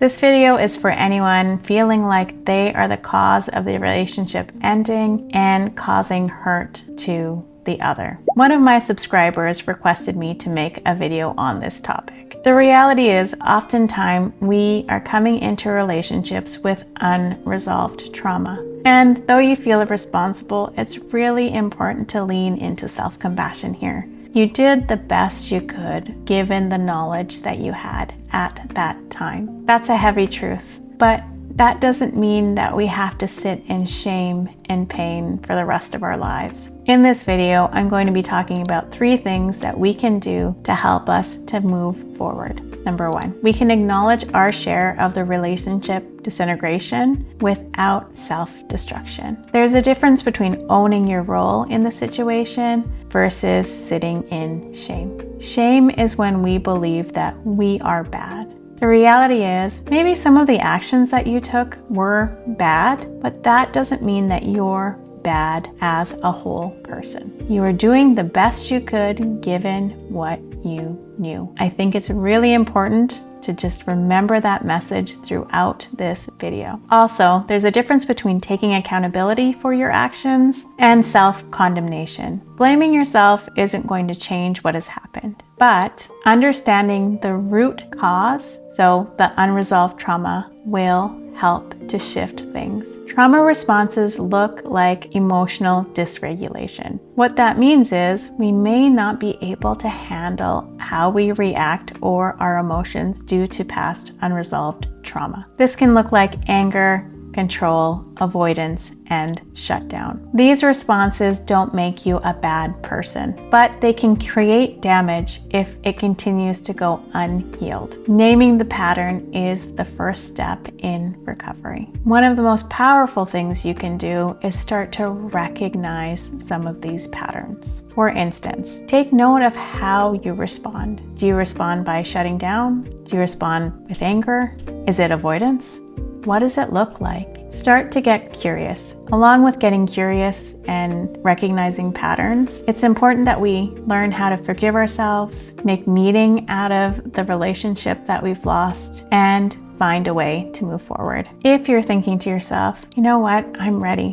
This video is for anyone feeling like they are the cause of the relationship ending and causing hurt to the other. One of my subscribers requested me to make a video on this topic. The reality is, oftentimes we are coming into relationships with unresolved trauma. And though you feel responsible, it's really important to lean into self-compassion here. You did the best you could given the knowledge that you had at that time. That's a heavy truth, but that doesn't mean that we have to sit in shame and pain for the rest of our lives. In this video, I'm going to be talking about 3 things that we can do to help us to move forward. Number 1, we can acknowledge our share of the relationship disintegration without self-destruction. There's a difference between owning your role in the situation versus sitting in shame. Shame is when we believe that we are bad. The reality is, maybe some of the actions that you took were bad, but that doesn't mean that you're bad as a whole person. You were doing the best you could given what you knew. I think it's really important to just remember that message throughout this video. Also, there's a difference between taking accountability for your actions and self-condemnation. Blaming yourself isn't going to change what has happened, but understanding the root cause, so the unresolved trauma, will help to shift things. Trauma responses look like emotional dysregulation. What that means is we may not be able to handle how we react or our emotions due to past unresolved trauma. This can look like anger, control, avoidance, and shutdown. These responses don't make you a bad person, but they can create damage if it continues to go unhealed. Naming the pattern is the first step in recovery. One of the most powerful things you can do is start to recognize some of these patterns. For instance, take note of how you respond. Do you respond by shutting down? Do you respond with anger? Is it avoidance? What does it look like? Start to get curious. Along with getting curious and recognizing patterns, it's important that we learn how to forgive ourselves, make meaning out of the relationship that we've lost, and find a way to move forward. If you're thinking to yourself, you know what, I'm ready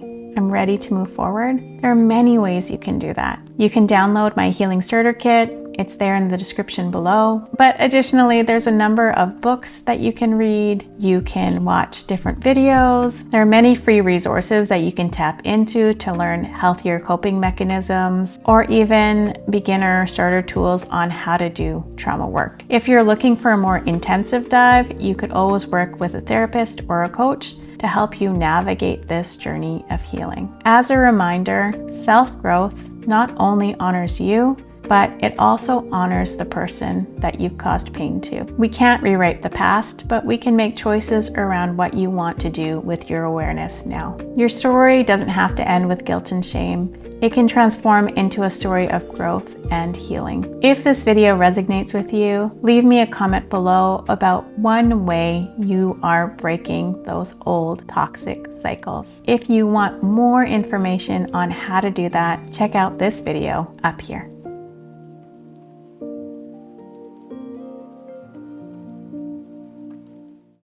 to move forward, there are many ways you can do that. You can download my Healing Starter Kit. It's there in the description below. But additionally, there's a number of books that you can read. You can watch different videos. There are many free resources that you can tap into to learn healthier coping mechanisms, or even beginner starter tools on how to do trauma work. If you're looking for a more intensive dive, you could always work with a therapist or a coach to help you navigate this journey of healing. As a reminder, self-growth not only honors you, but it also honors the person that you've caused pain to. We can't rewrite the past, but we can make choices around what you want to do with your awareness now. Your story doesn't have to end with guilt and shame. It can transform into a story of growth and healing. If this video resonates with you, leave me a comment below about one way you are breaking those old toxic cycles. If you want more information on how to do that, check out this video up here.